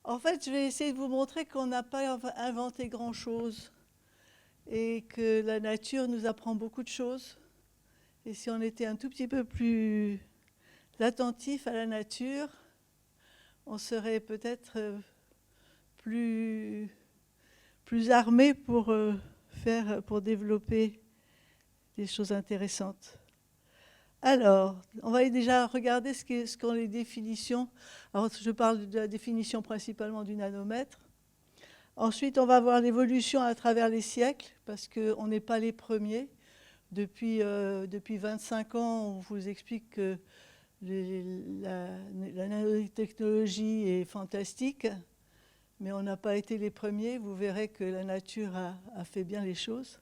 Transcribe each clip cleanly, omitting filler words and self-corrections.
En fait, je vais essayer de vous montrer qu'on n'a pas inventé grand-chose et que la nature nous apprend beaucoup de choses. Et si on était un tout petit peu plus attentif à la nature, on serait peut-être plus, plus armé pour développer des choses intéressantes. Alors, on va déjà regarder ce qu'ont les définitions. Alors, je parle de la définition principalement du nanomètre. Ensuite, on va voir l'évolution à travers les siècles, parce qu'on n'est pas les premiers. Depuis 25 ans, on vous explique que la nanotechnologie est fantastique, mais on n'a pas été les premiers. Vous verrez que la nature a fait bien les choses.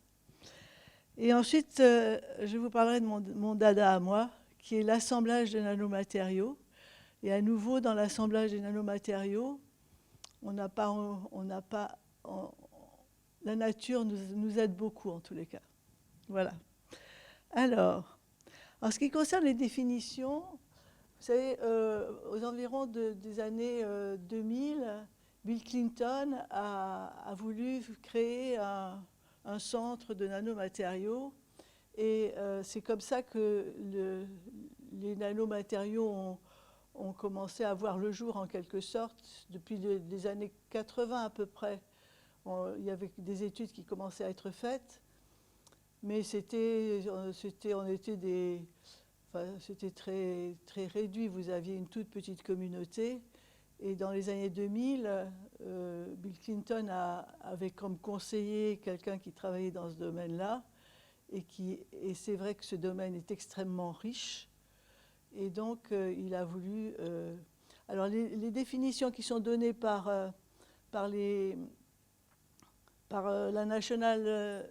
Et ensuite, je vous parlerai de mon dada à moi, qui est l'assemblage de nanomatériaux. Et à nouveau, dans l'assemblage des nanomatériaux, la nature nous aide beaucoup en tous les cas. Voilà. Alors, en ce qui concerne les définitions, vous savez, aux environs des années 2000, Bill Clinton a voulu créer un centre de nanomatériaux. Et c'est comme ça que les nanomatériaux ont commencé à voir le jour en quelque sorte. Depuis les années 80 à peu près, il y avait des études qui commençaient à être faites. Mais c'était très, très réduit. Vous aviez une toute petite communauté. Et dans les années 2000, Bill Clinton avait comme conseiller quelqu'un qui travaillait dans ce domaine-là. Et c'est vrai que ce domaine est extrêmement riche. Et donc, il a voulu... alors, les définitions qui sont données par la National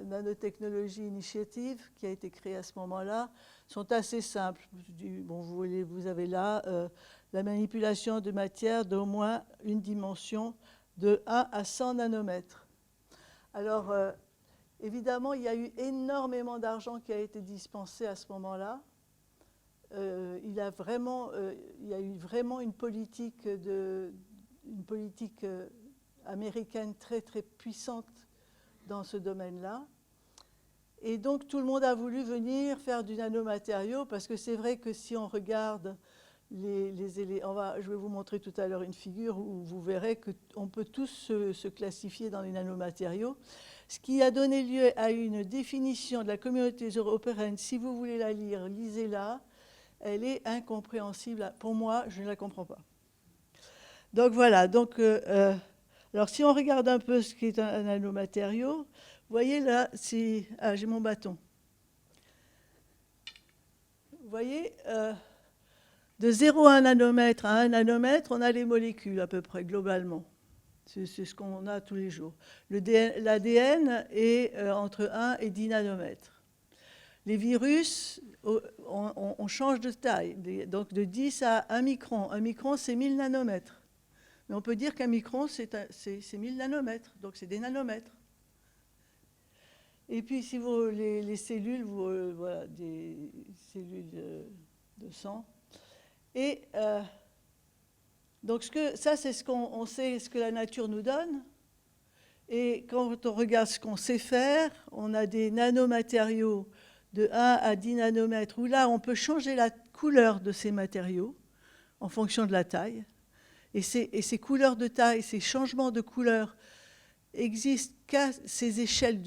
Nanotechnology Initiative, qui a été créée à ce moment-là, sont assez simples. Bon, vous avez là la manipulation de matière d'au moins une dimension de 1 à 100 nanomètres. Alors, évidemment, il y a eu énormément d'argent qui a été dispensé à ce moment-là. Il y a eu vraiment une politique américaine très très puissante dans ce domaine-là. Et donc tout le monde a voulu venir faire du nanomatériau parce que c'est vrai que si on regarde les éléments, je vais vous montrer tout à l'heure une figure où vous verrez qu'on peut tous se classifier dans les nanomatériaux. Ce qui a donné lieu à une définition de la communauté européenne. Si vous voulez la lire, lisez-la. Elle est incompréhensible. Pour moi, je ne la comprends pas. Donc voilà. Alors si on regarde un peu ce qu'est un nanomatériau, vous voyez là, j'ai mon bâton. Vous voyez, de 0 à 1 nanomètre à 1 nanomètre, on a les molécules à peu près, globalement. C'est ce qu'on a tous les jours. L'ADN est entre 1 et 10 nanomètres. Les virus, on change de taille, donc de 10 à 1 micron. 1 micron, c'est 1000 nanomètres. Mais on peut dire qu'un micron, c'est 1000 nanomètres, donc c'est des nanomètres. Et puis, si vous les cellules, voilà, des cellules de sang. Et donc, ça, c'est ce qu'on sait, ce que la nature nous donne. Et quand on regarde ce qu'on sait faire, on a des nanomatériaux de 1 à 10 nanomètres, où là, on peut changer la couleur de ces matériaux en fonction de la taille. Et ces couleurs de taille, ces changements de couleur existent qu'à ces échelles,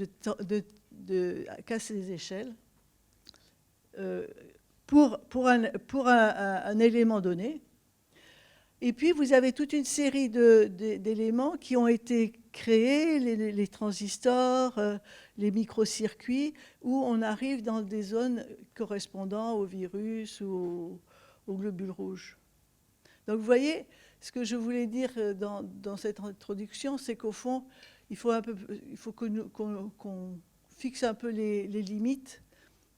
pour un élément donné. Et puis, vous avez toute une série d'éléments qui ont été créés, les transistors, les microcircuits, où on arrive dans des zones correspondant au virus ou aux globules rouges. Donc, vous voyez, ce que je voulais dire dans cette introduction, c'est qu'au fond, il faut qu'on fixe un peu les limites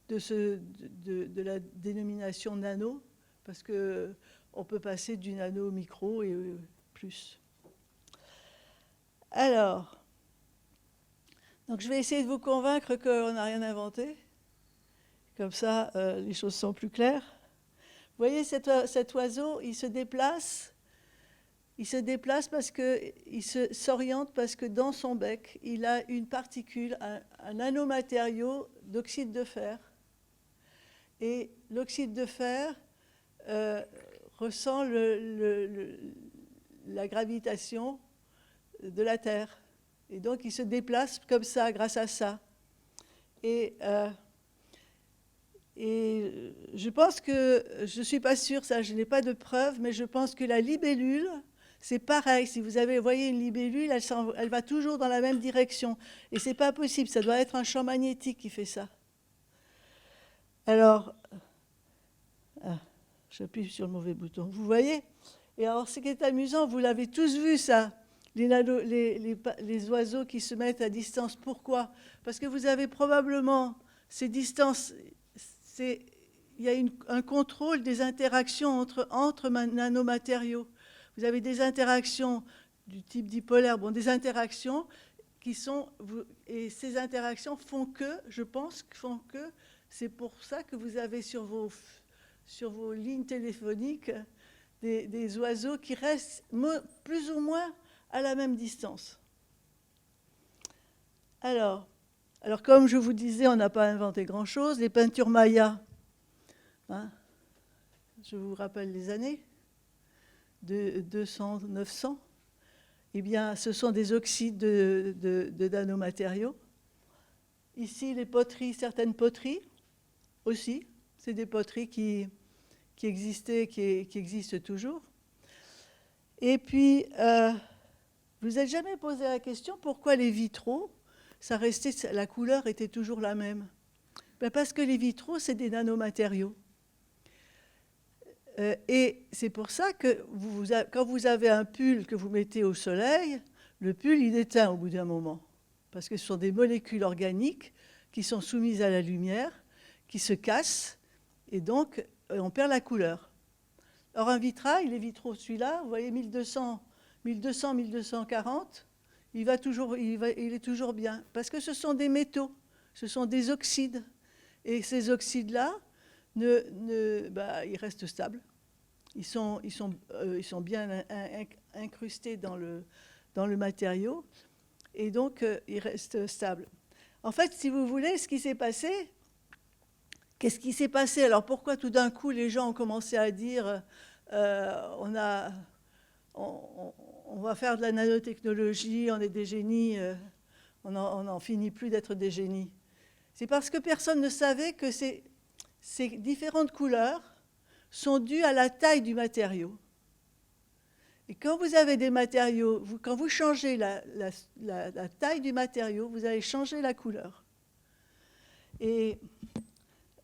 de la dénomination nano, parce qu'on peut passer du nano au micro et plus. Alors, donc je vais essayer de vous convaincre qu'on n'a rien inventé. Comme ça, les choses sont plus claires. Vous voyez cet oiseau, il se déplace Il se déplace parce qu'il s'oriente parce que dans son bec, il a une particule, un nanomatériau d'oxyde de fer. Et l'oxyde de fer ressent la gravitation de la Terre. Et donc, il se déplace comme ça, grâce à ça. Et je pense que, je ne suis pas sûre, ça, je n'ai pas de preuves, mais je pense que la libellule, c'est pareil. Si vous voyez une libellule, elle va toujours dans la même direction. Et ce n'est pas possible, ça doit être un champ magnétique qui fait ça. Alors, j'appuie sur le mauvais bouton. Vous voyez? Et alors, ce qui est amusant, vous l'avez tous vu, ça. Les oiseaux qui se mettent à distance. Pourquoi? Parce que vous avez probablement ces distances. Il y a un contrôle des interactions entre nanomatériaux. Vous avez des interactions du type dipolaire, bon, des interactions qui sont... Et ces interactions font que, je pense, c'est pour ça que vous avez sur vos lignes téléphoniques des oiseaux qui restent plus ou moins à la même distance. Alors, comme je vous disais, on n'a pas inventé grand-chose. Les peintures mayas, hein, je vous rappelle les années, de 200, 900, eh bien, ce sont des oxydes de nanomatériaux. Ici, les poteries, certaines poteries aussi, c'est des poteries qui existaient, qui existent toujours. Et puis, vous n'êtes jamais posé la question pourquoi les vitraux, la couleur était toujours la même? Ben parce que les vitraux, c'est des nanomatériaux. Et c'est pour ça que quand vous avez un pull que vous mettez au soleil, le pull, il éteint au bout d'un moment. Parce que ce sont des molécules organiques qui sont soumises à la lumière, qui se cassent, et donc on perd la couleur. Or, un vitrail, les vitraux, celui-là, vous voyez, 1200, 1240, il est toujours bien. Parce que ce sont des métaux, ce sont des oxydes. Et ces oxydes-là, ils restent stables. Ils sont bien incrustés dans le matériau. Et donc, ils restent stables. En fait, si vous voulez, ce qui s'est passé, qu'est-ce qui s'est passé? Alors, pourquoi tout d'un coup, les gens ont commencé à dire on va faire de la nanotechnologie, on est des génies, on n'en finit plus d'être des génies. C'est parce que personne ne savait que ces différentes couleurs sont dues à la taille du matériau. Et quand vous avez des matériaux, quand vous changez la taille du matériau, vous allez changer la couleur. Et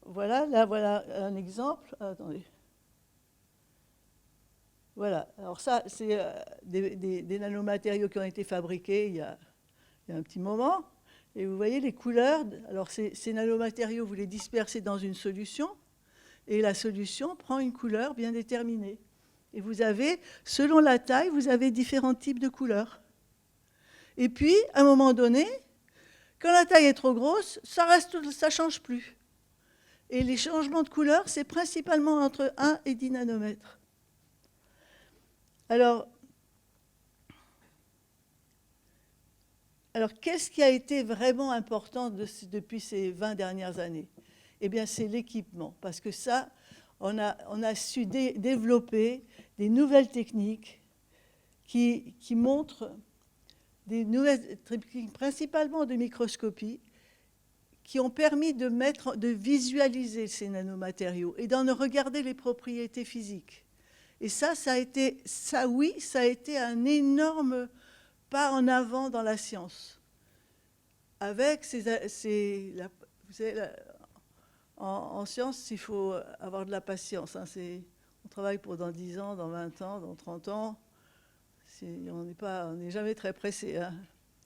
voilà, là, voilà un exemple. Attendez. Voilà, alors ça, c'est des nanomatériaux qui ont été fabriqués il y a un petit moment. Et vous voyez les couleurs. Alors ces nanomatériaux, vous les dispersez dans une solution, et la solution prend une couleur bien déterminée. Et vous avez, selon la taille, vous avez différents types de couleurs. Et puis, à un moment donné, quand la taille est trop grosse, ça ne change plus. Et les changements de couleur, c'est principalement entre 1 et 10 nanomètres. Alors, qu'est-ce qui a été vraiment important depuis ces 20 dernières années? Eh bien, c'est l'équipement. Parce que ça, on a su développer des nouvelles techniques qui montrent des nouvelles techniques, principalement de microscopie, qui ont permis de visualiser ces nanomatériaux et d'en regarder les propriétés physiques. Et ça a été un énorme pas en avant dans la science. Avec vous savez, en science, il faut avoir de la patience. Hein. On travaille pour dans 10 ans, dans 20 ans, dans 30 ans. On n'est jamais très pressé. Hein.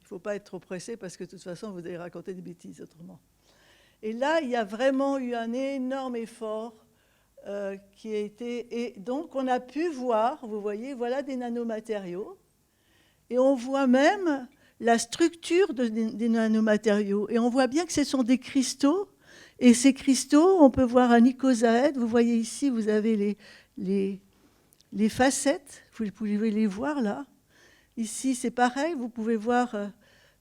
Il ne faut pas être trop pressé parce que de toute façon, vous allez raconter des bêtises autrement. Et là, il y a vraiment eu un énorme effort qui a été... Et donc, on a pu voir, vous voyez, voilà des nanomatériaux. Et on voit même la structure des nanomatériaux. Et on voit bien que ce sont des cristaux. Et ces cristaux, on peut voir un icosaèdre. Vous voyez ici, vous avez les facettes. vous pouvez les voir là. Ici, c'est pareil, vous pouvez voir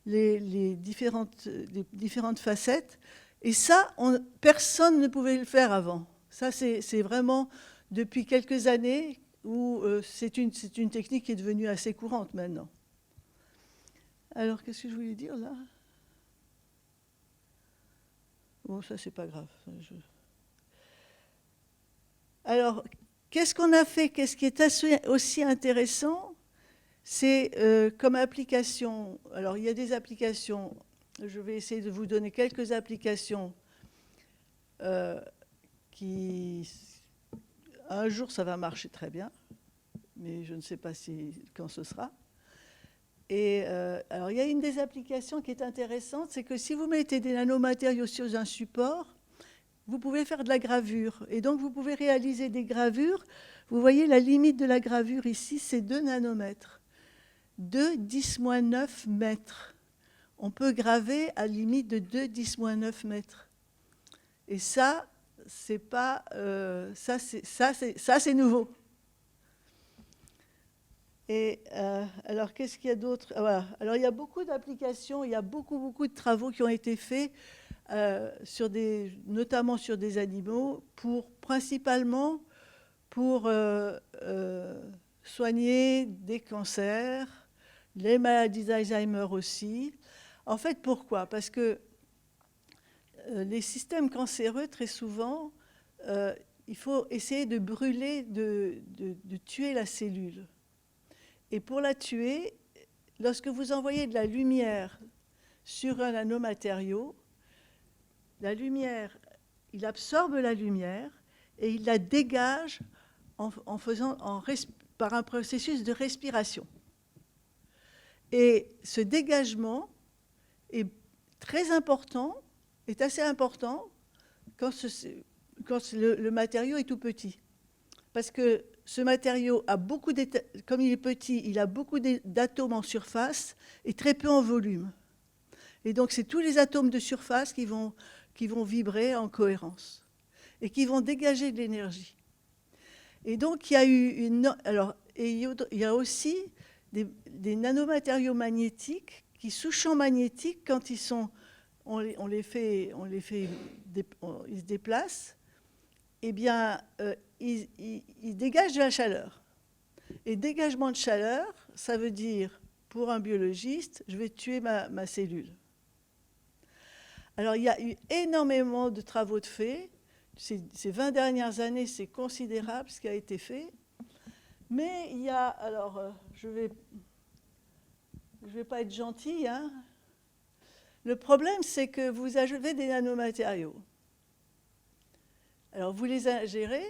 les différentes facettes. Et ça, personne ne pouvait le faire avant. Ça, c'est vraiment depuis quelques années où c'est une technique qui est devenue assez courante maintenant. Alors, qu'est-ce que je voulais dire là? Bon, ça, c'est pas grave. Alors, qu'est-ce qu'on a fait? Qu'est-ce qui est aussi intéressant? C'est comme application. Alors, il y a des applications. Je vais essayer de vous donner quelques applications qui, un jour, ça va marcher très bien, mais je ne sais pas quand ce sera. Et alors, il y a une des applications qui est intéressante, c'est que si vous mettez des nanomatériaux sur un support, vous pouvez faire de la gravure. Et donc, vous pouvez réaliser des gravures. Vous voyez, la limite de la gravure ici, c'est 2 nanomètres. 2×10-9 mètres. On peut graver à limite de 2×10-9 mètres. Et ça, c'est pas, ça c'est nouveau. Et alors, qu'est-ce qu'il y a d'autre? Voilà. Alors, il y a beaucoup d'applications, il y a beaucoup de travaux qui ont été faits, notamment sur des animaux, principalement pour soigner des cancers, les maladies d'Alzheimer aussi. En fait, pourquoi? Parce que les systèmes cancéreux, très souvent, il faut essayer de brûler, de tuer la cellule. Et pour la tuer, lorsque vous envoyez de la lumière sur un nanomatériau, la lumière, il absorbe la lumière et il la dégage par un processus de respiration. Et ce dégagement est très important, est assez important quand le matériau est tout petit. Parce que ce matériau a comme il est petit, il a beaucoup d'atomes en surface et très peu en volume. Et donc, c'est tous les atomes de surface qui vont vibrer en cohérence et qui vont dégager de l'énergie. Et donc, il y a aussi des nanomatériaux magnétiques qui, sous champ magnétique, quand ils se déplacent, eh bien, ils dégagent de la chaleur. Et dégagement de chaleur, ça veut dire, pour un biologiste, je vais tuer ma cellule. Alors, il y a eu énormément de travaux de faits. Ces 20 dernières années, c'est considérable ce qui a été fait. Mais il y a... Alors, je vais pas être gentille, hein. Le problème, c'est que vous ajoutez des nanomatériaux. Alors, vous les ingérez.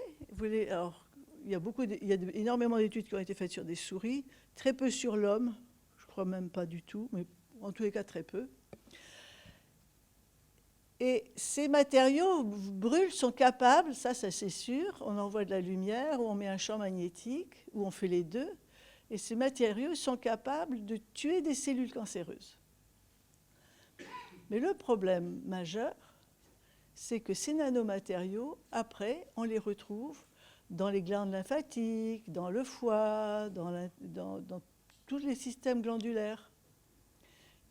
Alors, il y a énormément d'études qui ont été faites sur des souris, très peu sur l'homme, je crois même pas du tout, mais en tous les cas très peu. Et ces matériaux brûlent, sont capables, ça c'est sûr, on envoie de la lumière, ou on met un champ magnétique, ou on fait les deux, et ces matériaux sont capables de tuer des cellules cancéreuses. Mais le problème majeur, c'est que ces nanomatériaux, après, on les retrouve dans les glandes lymphatiques, dans le foie, dans tous les systèmes glandulaires.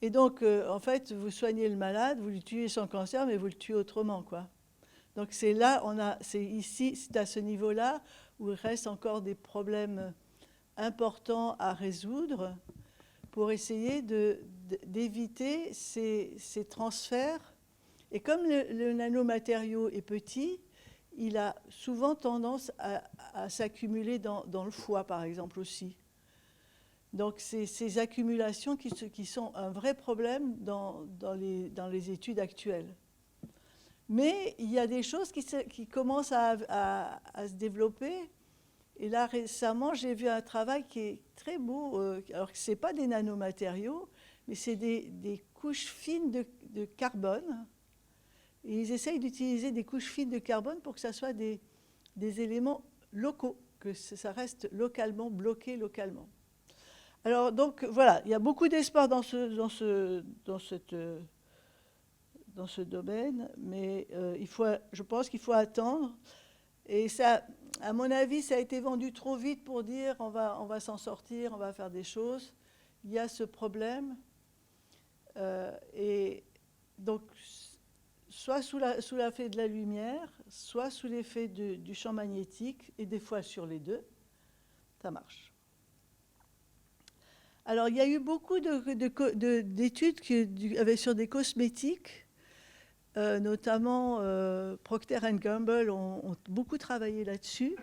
Et donc, en fait, vous soignez le malade, vous lui tuez son cancer, mais vous le tuez autrement, quoi. Donc c'est là, c'est à ce niveau-là où il reste encore des problèmes importants à résoudre pour essayer d'éviter ces transferts. Et comme le nanomatériau est petit, il a souvent tendance à s'accumuler dans le foie, par exemple, aussi. Donc, c'est ces accumulations qui sont un vrai problème dans les études actuelles. Mais il y a des choses qui commencent à se développer. Et là, récemment, j'ai vu un travail qui est très beau. Alors, ce n'est pas des nanomatériaux, mais c'est des couches fines de carbone. Et ils essayent d'utiliser des couches fines de carbone pour que ça soit des éléments locaux, que ça reste bloqué localement. Alors, donc, voilà, il y a beaucoup d'espoir dans ce domaine, mais je pense qu'il faut attendre. Et ça, À mon avis, ça a été vendu trop vite pour dire on va s'en sortir, on va faire des choses. Il y a ce problème. Et donc, soit sous l'effet de la lumière, soit sous l'effet du champ magnétique, et des fois sur les deux, ça marche. Alors, il y a eu beaucoup d'études sur des cosmétiques, notamment Procter & Gamble ont beaucoup travaillé là-dessus,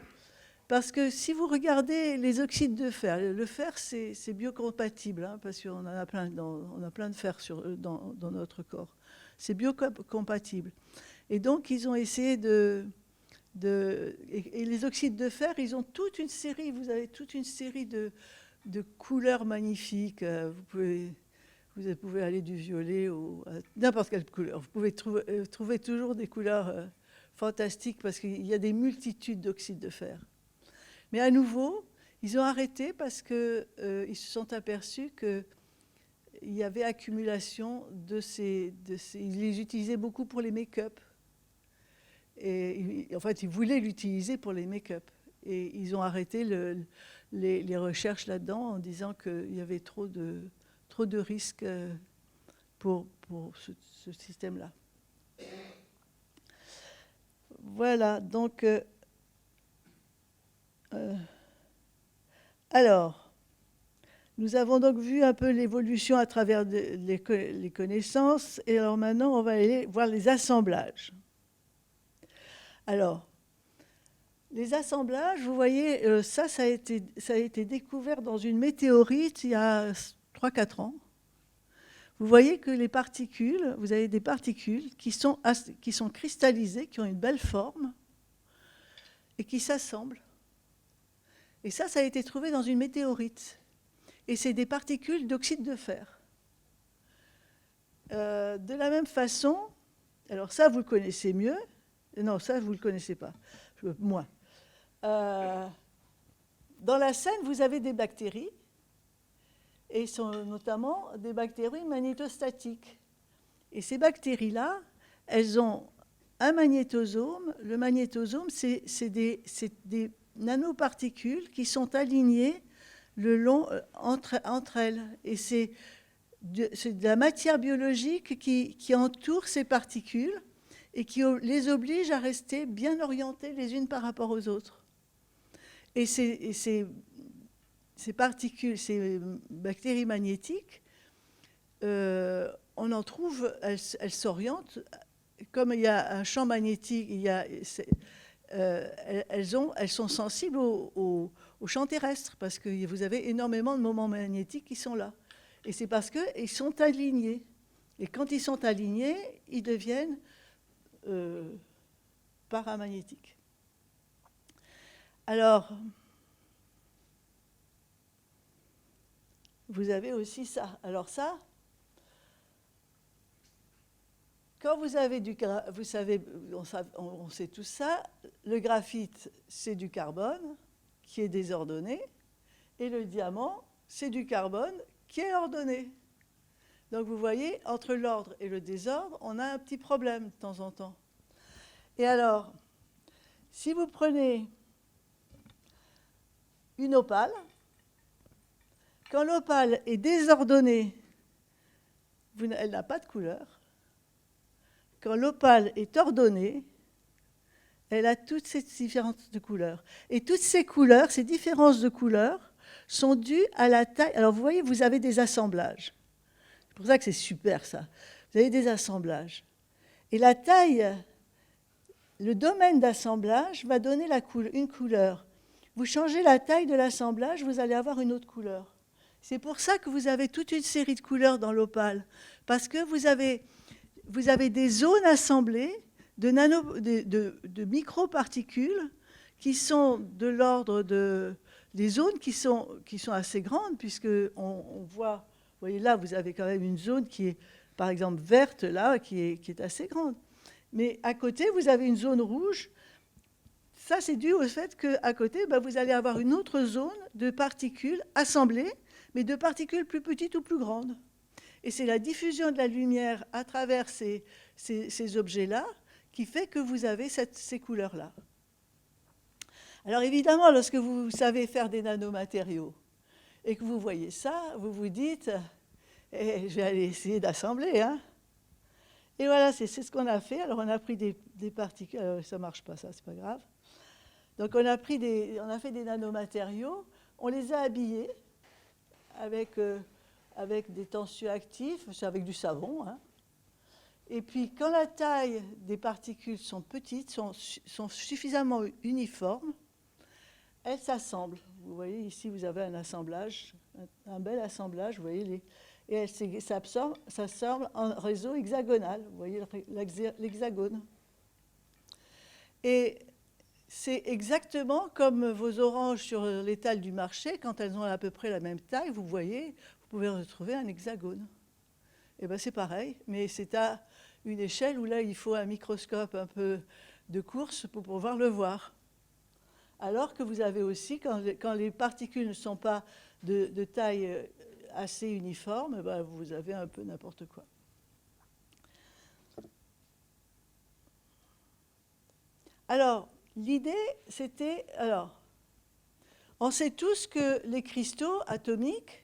parce que si vous regardez les oxydes de fer, le fer c'est biocompatible, hein, parce qu'on a plein de fer dans notre corps. C'est biocompatible. Et donc, ils ont essayé et les oxydes de fer, ils ont toute une série, vous avez toute une série de couleurs magnifiques. Vous pouvez aller du violet à n'importe quelle couleur. Vous pouvez trouver toujours des couleurs fantastiques parce qu'il y a des multitudes d'oxydes de fer. Mais à nouveau, ils ont arrêté parce qu'ils se sont aperçus qu'il y avait accumulation de ces... Ils les utilisaient beaucoup pour les make-up. Et en fait, ils voulaient l'utiliser pour les make-up. Et ils ont arrêté les recherches là-dedans en disant qu'il y avait trop de risques pour ce système-là. Voilà, donc... alors, nous avons donc vu un peu l'évolution à travers les connaissances. Et alors maintenant, on va aller voir les assemblages. Alors, les assemblages, vous voyez, ça a été découvert dans une météorite il y a 3-4 ans. Vous voyez que les particules, vous avez des particules qui sont cristallisées, qui ont une belle forme et qui s'assemblent. Et ça a été trouvé dans une météorite. Et c'est des particules d'oxyde de fer. De la même façon, alors ça, vous le connaissez mieux. Non, ça, vous ne le connaissez pas. Moi. Dans la Seine, vous avez des bactéries, et sont notamment des bactéries magnétostatiques. Et ces bactéries-là, elles ont un magnétosome. Le magnétosome, c'est des nanoparticules qui sont alignées le long entre elles. Et c'est de la matière biologique qui entoure ces particules et qui les oblige à rester bien orientées les unes par rapport aux autres. Et ces particules, ces bactéries magnétiques, on en trouve, elles s'orientent, comme il y a un champ magnétique, elles sont sensibles au champ terrestre, parce que vous avez énormément de moments magnétiques qui sont là. Et c'est parce qu'ils sont alignés. Et quand ils sont alignés, ils deviennent paramagnétiques. Alors, vous avez aussi ça. Alors ça, quand vous avez vous savez, on sait tout ça, le graphite, c'est du carbone qui est désordonné, et le diamant, c'est du carbone qui est ordonné. Donc vous voyez, entre l'ordre et le désordre, on a un petit problème de temps en temps. Et alors, si vous prenez une opale, quand l'opale est désordonnée, elle n'a pas de couleur. Quand l'opale est ordonnée, elle a toutes ces différences de couleurs. Et toutes ces couleurs, ces différences de couleurs, sont dues à la taille. Alors vous voyez, vous avez des assemblages. C'est pour ça que c'est super ça. Vous avez des assemblages. Et la taille, le domaine d'assemblage va donner une couleur. Vous changez la taille de l'assemblage, vous allez avoir une autre couleur. C'est pour ça que vous avez toute une série de couleurs dans l'opale. Parce que vous avez des zones assemblées de microparticules qui sont de l'ordre des zones qui sont assez grandes, puisqu'on voit, vous voyez là, vous avez quand même une zone qui est, par exemple, verte, là, qui est assez grande. Mais à côté, vous avez une zone rouge. Ça, c'est dû au fait qu'à côté, vous allez avoir une autre zone de particules assemblées, mais de particules plus petites ou plus grandes. Et c'est la diffusion de la lumière à travers ces objets-là qui fait que vous avez ces couleurs-là. Alors évidemment, lorsque vous savez faire des nanomatériaux et que vous voyez ça, vous vous dites je vais aller essayer d'assembler. Hein. Et voilà, c'est ce qu'on a fait. Alors on a pris des particules, ça ne marche pas ça, c'est pas grave. Donc on a fait des nanomatériaux, on les a habillés avec des tensioactifs, c'est avec du savon. Hein. Et puis quand la taille des particules sont petites, sont suffisamment uniformes, elles s'assemblent. Vous voyez ici, vous avez un assemblage, un bel assemblage, vous voyez, et elles s'assemblent en réseau hexagonal. Vous voyez l'hexagone. Et c'est exactement comme vos oranges sur l'étal du marché, quand elles ont à peu près la même taille, vous voyez, vous pouvez retrouver un hexagone. Et bien c'est pareil, mais c'est à une échelle où là il faut un microscope un peu de course pour pouvoir le voir. Alors que vous avez aussi, quand les particules ne sont pas de taille assez uniforme, ben vous avez un peu n'importe quoi. Alors, l'idée, c'était... Alors, on sait tous que les cristaux atomiques,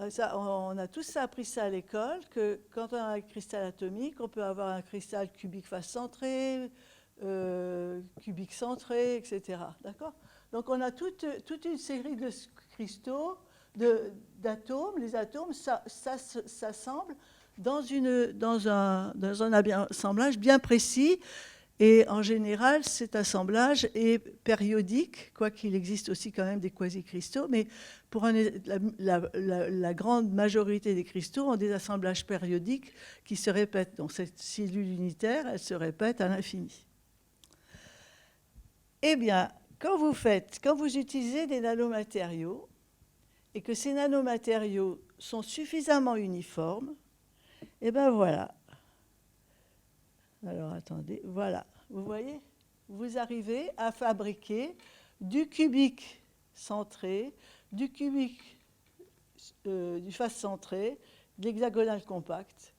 ça, on a tous appris ça à l'école, que quand on a un cristal atomique, on peut avoir un cristal cubique face centré, cubique centré, etc. D'accord ? Donc on a toute une série de cristaux, d'atomes. Les atomes s'assemblent dans un assemblage bien précis. Et en général, cet assemblage est périodique, quoiqu'il existe aussi quand même des quasi-cristaux, mais pour la grande majorité des cristaux ont des assemblages périodiques qui se répètent. Donc cette cellule unitaire, elle se répète à l'infini. Eh bien, quand vous utilisez des nanomatériaux et que ces nanomatériaux sont suffisamment uniformes, eh bien voilà. Alors attendez, voilà. Vous voyez, vous arrivez à fabriquer du cubique centré, du cubique du face centré, de l'hexagonal compact.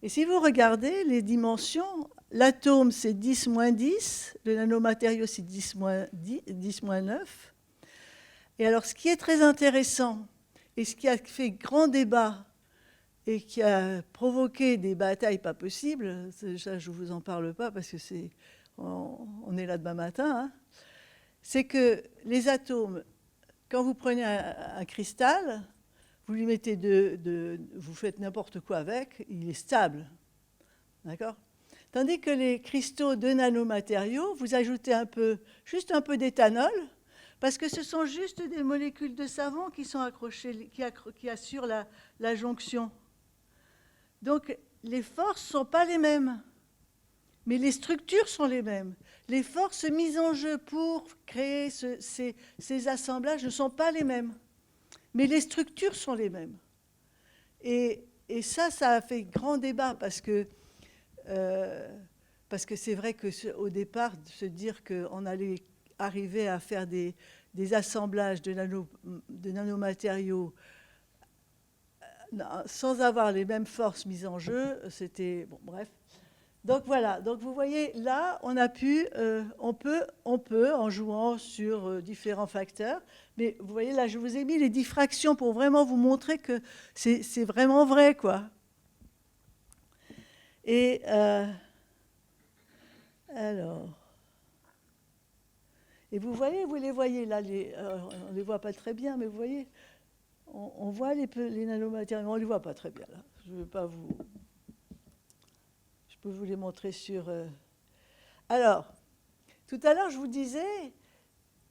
Et si vous regardez les dimensions, l'atome c'est 10-10, le nanomatériau c'est 10-9. Et alors ce qui est très intéressant et ce qui a fait grand débat et qui a provoqué des batailles pas possibles, ça je ne vous en parle pas parce que on est là demain matin, hein, c'est que les atomes, quand vous prenez un cristal, vous lui mettez vous faites n'importe quoi avec, il est stable. D'accord ? Tandis que les cristaux de nanomatériaux, vous ajoutez juste un peu d'éthanol, parce que ce sont juste des molécules de savon qui sont accrochées, qui assurent la jonction. Donc, les forces ne sont pas les mêmes, mais les structures sont les mêmes. Les forces mises en jeu pour créer ces assemblages ne sont pas les mêmes, mais les structures sont les mêmes. Et ça a fait grand débat parce que c'est vrai qu'au départ, se dire qu'on allait arriver à faire des assemblages de nanomatériaux sans avoir les mêmes forces mises en jeu, c'était... Bon, bref. Donc voilà, donc vous voyez, là, on peut, en jouant sur différents facteurs, mais vous voyez, là, je vous ai mis les diffractions pour vraiment vous montrer que c'est vraiment vrai, quoi. Et alors... Et vous les voyez, là, on ne les voit pas très bien, mais vous voyez, on voit les nanomatériaux, on ne les voit pas très bien, là. Je ne vais pas vous... Je peux vous les montrer sur... Alors, tout à l'heure, je vous disais,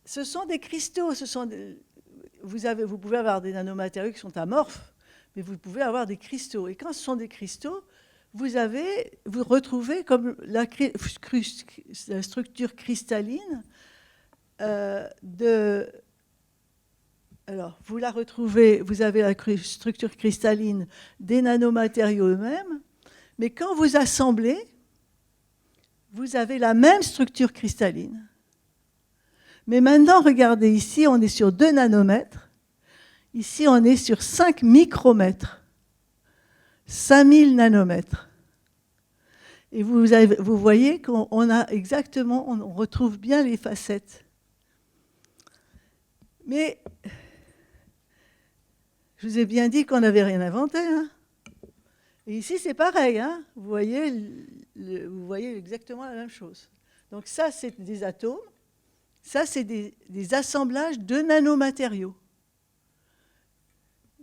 ce sont des cristaux, vous pouvez avoir des nanomatériaux qui sont amorphes, mais vous pouvez avoir des cristaux. Et quand ce sont des cristaux, vous retrouvez comme la structure cristalline alors, vous la retrouvez, vous avez la structure cristalline des nanomatériaux eux-mêmes, mais quand vous assemblez, vous avez la même structure cristalline. Mais maintenant, regardez, ici, on est sur 2 nanomètres. Ici, on est sur 5 micromètres. 5000 nanomètres. Et vous voyez qu'on a exactement, on retrouve bien les facettes. Mais je vous ai bien dit qu'on n'avait rien inventé, hein. Et ici, c'est pareil, hein. Vous voyez exactement la même chose. Donc ça, c'est des atomes. Ça, c'est des assemblages de nanomatériaux.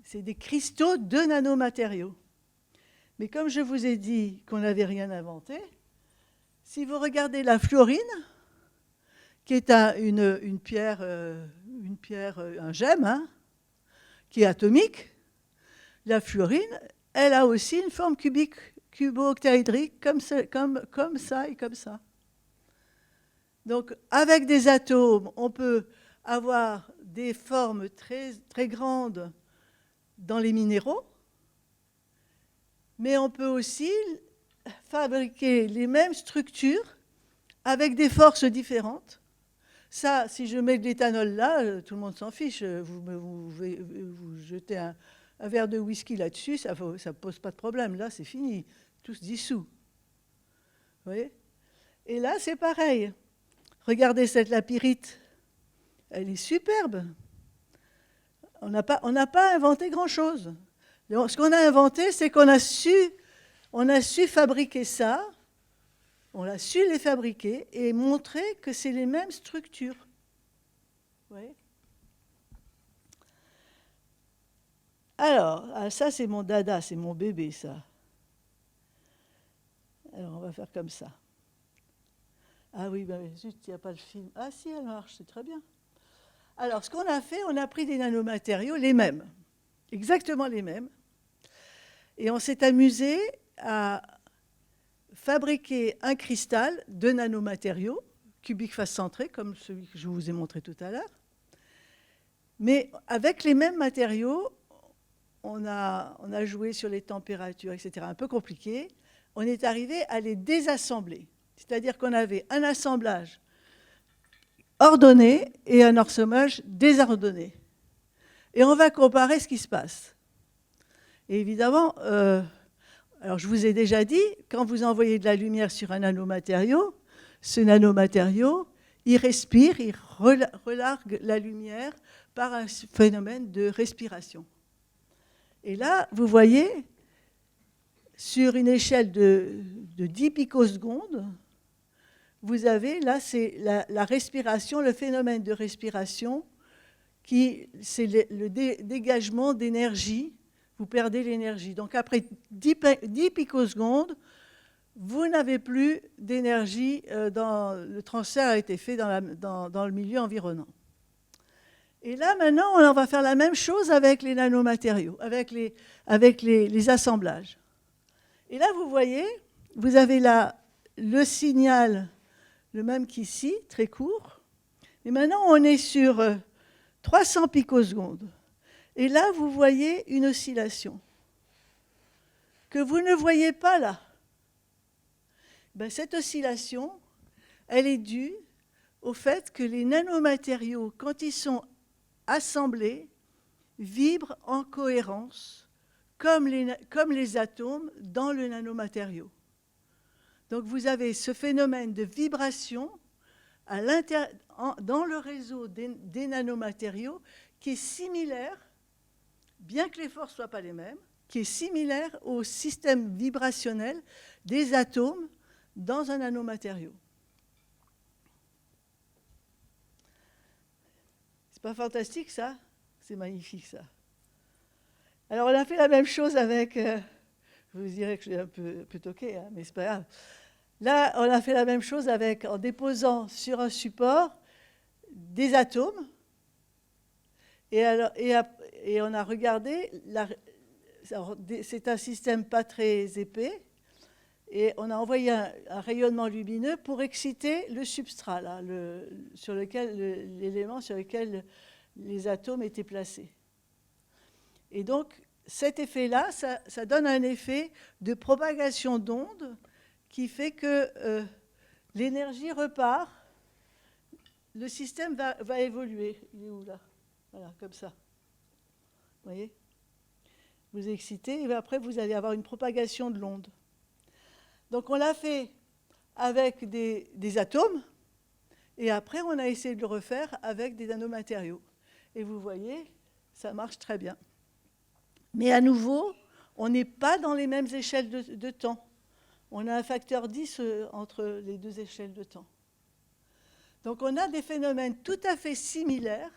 C'est des cristaux de nanomatériaux. Mais comme je vous ai dit qu'on n'avait rien inventé, si vous regardez la fluorine, qui est une pierre, un gemme, hein, qui est atomique, la fluorine, elle a aussi une forme cubique, cubo-octaédrique, comme ça et comme ça. Donc, avec des atomes, on peut avoir des formes très, très grandes dans les minéraux, mais on peut aussi fabriquer les mêmes structures avec des forces différentes. Ça, si je mets de l'éthanol là, tout le monde s'en fiche. Vous jetez un verre de whisky là-dessus, ça ne pose pas de problème. Là, c'est fini. Tout se dissout. Vous voyez? Et là, c'est pareil. Regardez cette lapyrite. Elle est superbe. On n'a pas inventé grand-chose. Ce qu'on a inventé, c'est qu'on a su fabriquer ça. On a su les fabriquer et montrer que c'est les mêmes structures. Vous voyez? Alors, ça c'est mon dada, c'est mon bébé, ça. Alors, on va faire comme ça. Ah oui, ben, zut, il n'y a pas le film. Ah si, elle marche, c'est très bien. Alors, ce qu'on a fait, on a pris des nanomatériaux, les mêmes, exactement les mêmes, et on s'est amusé à fabriquer un cristal de nanomatériaux, cubique face centrée, comme celui que je vous ai montré tout à l'heure. Mais avec les mêmes matériaux, on a joué sur les températures, etc. Un peu compliqué. On est arrivé à les désassembler. C'est-à-dire qu'on avait un assemblage ordonné et un assemblage désordonné. Et on va comparer ce qui se passe. Et évidemment, alors je vous ai déjà dit, quand vous envoyez de la lumière sur un nanomatériau, ce nanomatériau, il respire, il relargue la lumière par un phénomène de respiration. Et là, vous voyez, sur une échelle de 10 picosecondes, vous avez, là, c'est la respiration, le phénomène de respiration, c'est le dégagement d'énergie. Vous perdez l'énergie. Donc, après 10 picosecondes, vous n'avez plus d'énergie, le transfert a été fait dans le milieu environnant. Et là, maintenant, on va faire la même chose avec les nanomatériaux, avec les assemblages. Et là, vous voyez, vous avez là le signal, le même qu'ici, très court. Et maintenant, on est sur 300 picosecondes. Et là, vous voyez une oscillation que vous ne voyez pas là. Ben, cette oscillation, elle est due au fait que les nanomatériaux, quand ils sont assemblés, vibrent en cohérence, comme les atomes dans le nanomatériau. Donc vous avez ce phénomène de vibration dans le réseau des nanomatériaux qui est similaire, bien que les forces ne soient pas les mêmes, qui est similaire au système vibrationnel des atomes dans un nanomatériau. C'est pas fantastique, ça? C'est magnifique, ça. Alors, on a fait la même chose avec... je vous dirais que je suis un peu toquée, hein, mais c'est pas grave. Là, on a fait la même chose en déposant sur un support des atomes. Et on a regardé... c'est un système pas très épais. Et on a envoyé un rayonnement lumineux pour exciter le substrat, là, l'élément sur lequel les atomes étaient placés. Et donc, cet effet-là, ça donne un effet de propagation d'ondes qui fait que l'énergie repart, le système va évoluer. Il est où, là? Voilà, comme ça. Vous voyez? Vous excitez, et après, vous allez avoir une propagation de l'onde. Donc on l'a fait avec des atomes, et après on a essayé de le refaire avec des nanomatériaux. Et vous voyez, ça marche très bien. Mais à nouveau, on n'est pas dans les mêmes échelles de temps. On a un facteur 10 entre les deux échelles de temps. Donc on a des phénomènes tout à fait similaires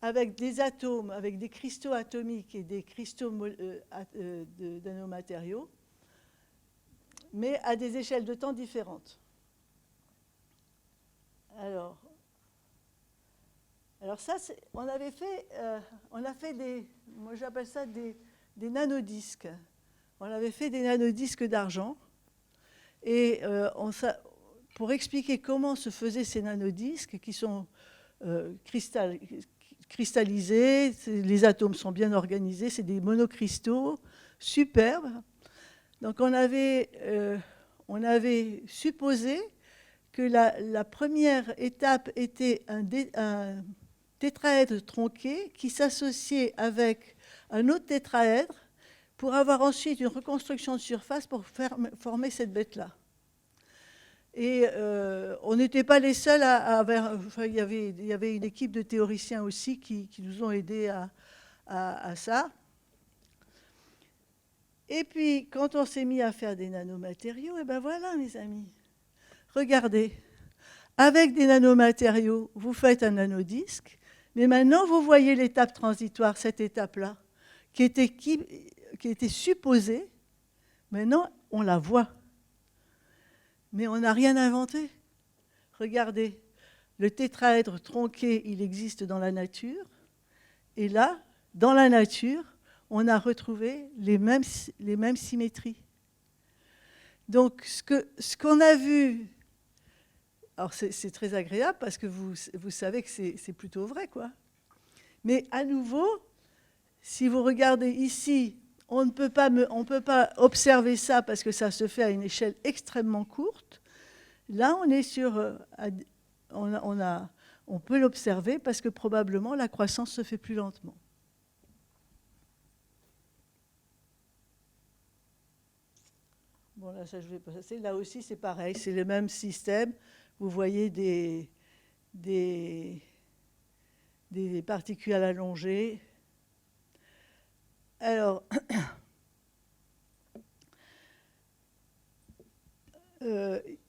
avec des atomes, avec des cristaux atomiques et des cristaux de nanomatériaux, mais à des échelles de temps différentes. Alors ça, on a fait moi j'appelle ça des nanodisques. On avait fait des nanodisques d'argent. Et pour expliquer comment se faisaient ces nanodisques, qui sont cristallisés, les atomes sont bien organisés, c'est des monocristaux superbes. Donc on avait supposé que la première étape était un tétraèdre tronqué qui s'associait avec un autre tétraèdre pour avoir ensuite une reconstruction de surface pour former cette bête-là. Et on n'était pas les seuls il y avait une équipe de théoriciens aussi qui nous ont aidés à ça. Et puis, quand on s'est mis à faire des nanomatériaux, et ben voilà, mes amis. Regardez, avec des nanomatériaux, vous faites un nanodisque, mais maintenant, vous voyez l'étape transitoire, cette étape-là, qui était supposée. Maintenant, on la voit. Mais on n'a rien inventé. Regardez, le tétraèdre tronqué, il existe dans la nature. Et là, dans la nature, on a retrouvé les mêmes symétries. Donc, ce qu'on a vu, alors c'est très agréable parce que vous savez que c'est plutôt vrai, quoi. Mais à nouveau, si vous regardez ici, on ne peut pas observer ça parce que ça se fait à une échelle extrêmement courte. Là, on est sur, on peut l'observer parce que probablement la croissance se fait plus lentement. Bon, là, ça, je vais passer. Là aussi, c'est pareil, c'est le même système. Vous voyez des particules allongées. Alors,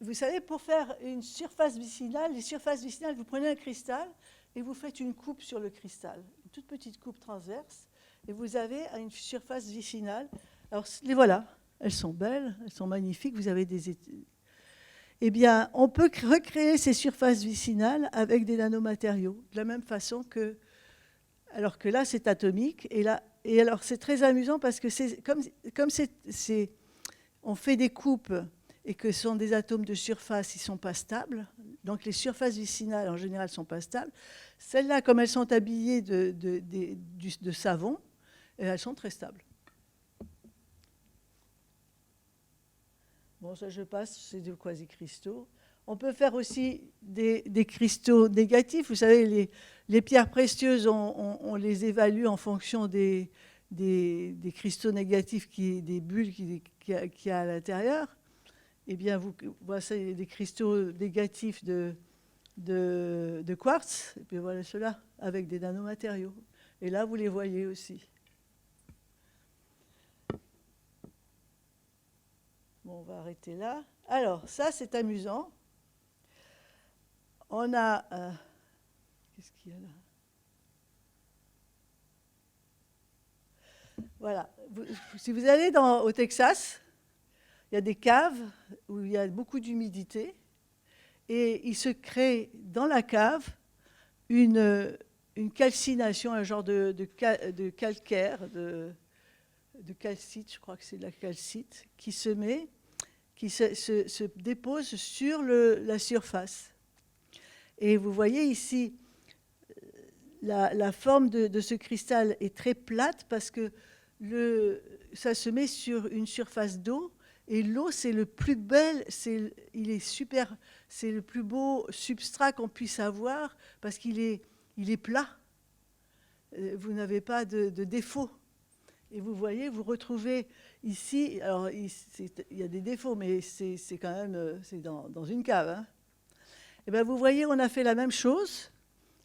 vous savez, pour faire une surface vicinale, les surfaces vicinales, vous prenez un cristal et vous faites une coupe sur le cristal, une toute petite coupe transverse, et vous avez une surface vicinale. Alors, les voilà, elles sont belles, elles sont magnifiques, vous avez des... Eh bien, on peut recréer ces surfaces vicinales avec des nanomatériaux, de la même façon que... Alors que là, c'est atomique, et alors, c'est très amusant parce que on fait des coupes et que ce sont des atomes de surface, ils ne sont pas stables. Donc les surfaces vicinales, en général, ne sont pas stables. Celles-là, comme elles sont habillées de savon, elles sont très stables. Bon, ça, je passe, c'est des quasi-cristaux. On peut faire aussi des cristaux négatifs. Vous savez, les pierres précieuses, on les évalue en fonction des cristaux négatifs, des bulles qu'il y a à l'intérieur. Eh bien, voici des cristaux négatifs de quartz, et puis voilà ceux-là, avec des nanomatériaux. Et là, vous les voyez aussi. Bon, on va arrêter là. Alors, ça, c'est amusant. On a... qu'est-ce qu'il y a là? Voilà. Si vous allez au Texas, il y a des caves où il y a beaucoup d'humidité et il se crée dans la cave une calcination, un genre de calcaire, de calcite, je crois que c'est de la calcite, qui se dépose sur la surface. Et vous voyez ici, la forme de ce cristal est très plate parce que ça se met sur une surface d'eau. Et l'eau, c'est le plus bel, c'est le plus beau substrat qu'on puisse avoir parce qu'il est plat. Vous n'avez pas de défaut. Et vous voyez, vous retrouvez ici, alors il y a des défauts, mais c'est quand même c'est dans une cave. Hein. Et bien vous voyez, on a fait la même chose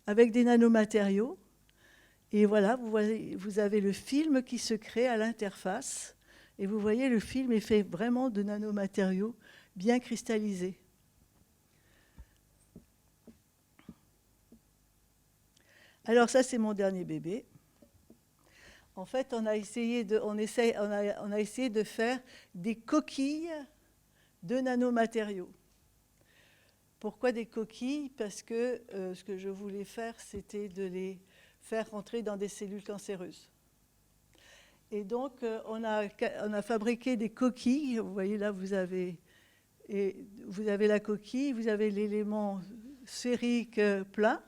avec des nanomatériaux. Et voilà, vous avez le film qui se crée à l'interface. Et vous voyez, le film est fait vraiment de nanomatériaux bien cristallisés. Alors ça, c'est mon dernier bébé. En fait, on a essayé de faire des coquilles de nanomatériaux. Pourquoi des coquilles? Parce que ce que je voulais faire, c'était de les faire rentrer dans des cellules cancéreuses. Et donc, on a fabriqué des coquilles. Vous voyez là, vous avez la coquille, vous avez l'élément sphérique plein,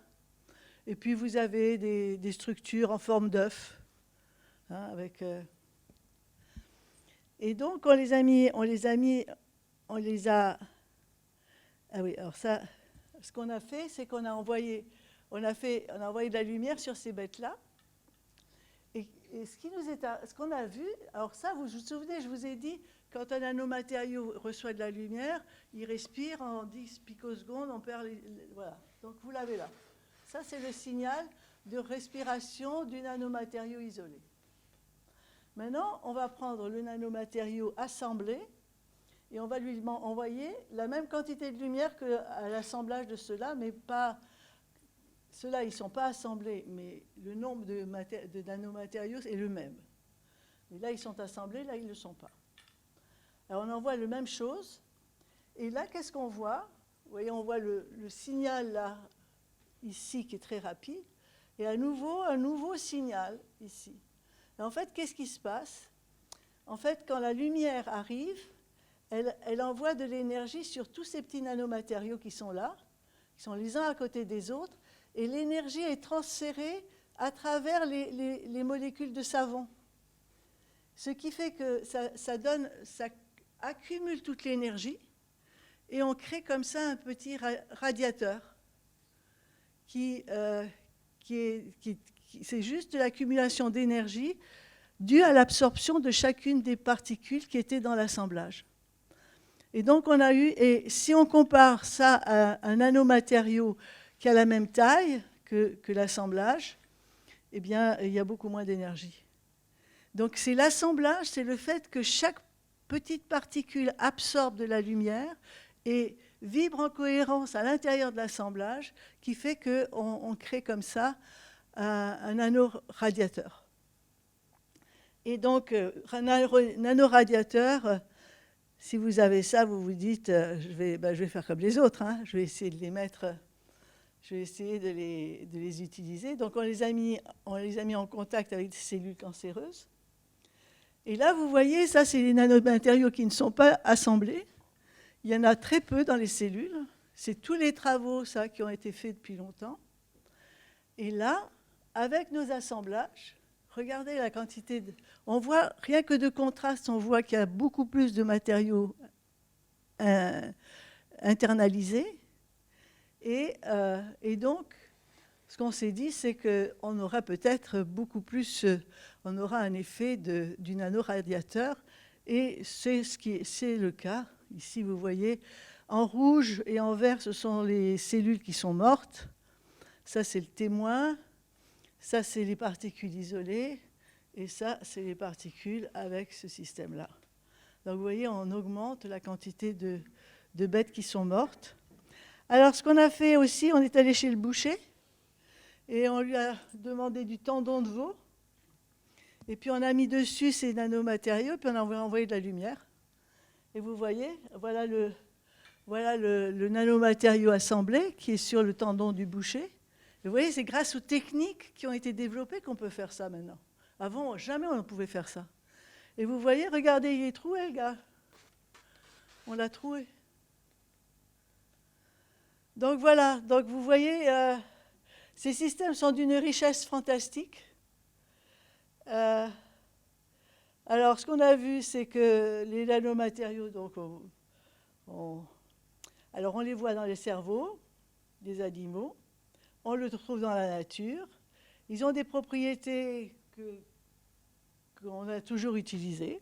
et puis vous avez des structures en forme d'œuf. Hein, Et donc, on les a... Ah oui, alors ça, ce qu'on a fait, c'est qu'on a envoyé de la lumière sur ces bêtes-là. Et ce qu'on a vu, alors ça, vous vous souvenez, je vous ai dit, quand un nanomatériau reçoit de la lumière, il respire en 10 picosecondes, on perd voilà. Donc vous l'avez là. Ça, c'est le signal de respiration du nanomatériau isolé. Maintenant, on va prendre le nanomatériau assemblé et on va lui envoyer la même quantité de lumière qu'à l'assemblage de ceux-là, mais pas... Ceux-là, ils ne sont pas assemblés, mais le nombre de nanomatériaux est le même. Et là, ils sont assemblés, là, ils ne le sont pas. Alors, on envoie la même chose. Et là, qu'est-ce qu'on voit? Vous voyez, on voit le signal, là, ici, qui est très rapide. Et à nouveau, un nouveau signal, ici. Et en fait, qu'est-ce qui se passe? En fait, quand la lumière arrive, elle envoie de l'énergie sur tous ces petits nanomatériaux qui sont là, qui sont les uns à côté des autres, et l'énergie est transférée à travers les molécules de savon. Ce qui fait que ça accumule toute l'énergie, et on crée comme ça un petit radiateur c'est juste de l'accumulation d'énergie due à l'absorption de chacune des particules qui étaient dans l'assemblage. Et donc on a eu, et si on compare ça à un nanomatériau qui a la même taille que l'assemblage, eh bien il y a beaucoup moins d'énergie. Donc c'est l'assemblage, c'est le fait que chaque petite particule absorbe de la lumière et vibre en cohérence à l'intérieur de l'assemblage qui fait qu'on crée comme ça un nanoradiateur. Et donc, un nanoradiateur, si vous avez ça, vous vous dites, je vais faire comme les autres, hein, je vais essayer de les mettre, je vais essayer de les utiliser. Donc, on les a mis en contact avec des cellules cancéreuses. Et là, vous voyez, ça, c'est les nanomatériaux qui ne sont pas assemblés. Il y en a très peu dans les cellules. C'est tous les travaux, ça, qui ont été faits depuis longtemps. Et là, avec nos assemblages, regardez la quantité on voit, rien que de contraste, on voit qu'il y a beaucoup plus de matériaux internalisés. Et donc, ce qu'on s'est dit, c'est qu'on aura peut-être beaucoup plus, on aura un effet du nanoradiateur. Et c'est le cas. Ici, vous voyez, en rouge et en vert, ce sont les cellules qui sont mortes. Ça, c'est le témoin. Ça, c'est les particules isolées. Et ça, c'est les particules avec ce système-là. Donc, vous voyez, on augmente la quantité de bêtes qui sont mortes. Alors, ce qu'on a fait aussi, on est allé chez le boucher et on lui a demandé du tendon de veau. Et puis, on a mis dessus ces nanomatériaux, puis on a envoyé de la lumière. Et vous voyez, voilà le nanomatériau assemblé qui est sur le tendon du boucher. Et vous voyez, c'est grâce aux techniques qui ont été développées qu'on peut faire ça maintenant. Avant, jamais on ne pouvait faire ça. Et vous voyez, regardez, il est troué, le gars. On l'a troué. Donc voilà, donc vous voyez, ces systèmes sont d'une richesse fantastique. Alors, ce qu'on a vu, c'est que les nanomatériaux, donc, on les voit dans les cerveaux des animaux, on le trouve dans la nature. Ils ont des propriétés qu'on a toujours utilisés.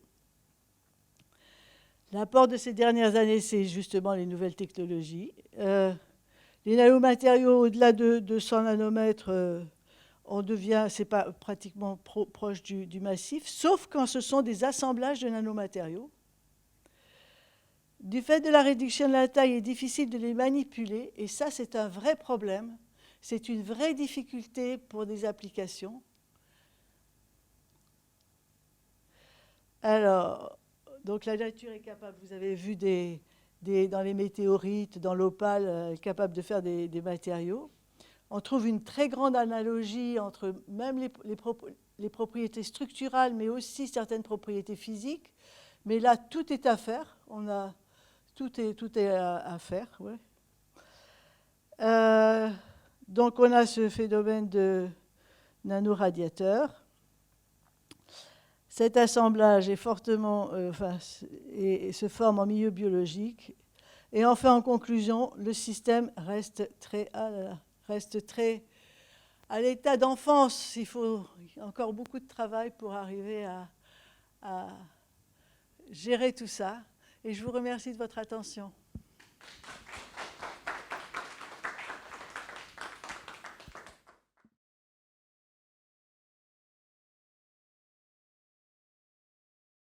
L'apport de ces dernières années, c'est justement les nouvelles technologies. Les nanomatériaux, au-delà de 100 nanomètres, on devient, c'est pas pratiquement proche du massif, sauf quand ce sont des assemblages de nanomatériaux. Du fait de la réduction de la taille, il est difficile de les manipuler, et ça, c'est un vrai problème. C'est une vraie difficulté pour des applications. Alors, donc la nature est capable, vous avez vu dans les météorites, dans l'opale, capable de faire des matériaux. On trouve une très grande analogie entre même les propriétés structurales, mais aussi certaines propriétés physiques. Mais là, tout est à faire. Tout est à faire. Ouais. Donc, on a ce phénomène de nanoradiateur. Cet assemblage est fortement, et se forme en milieu biologique. Et enfin, en conclusion, le système reste très à l'état d'enfance. Il faut encore beaucoup de travail pour arriver à gérer tout ça. Et je vous remercie de votre attention.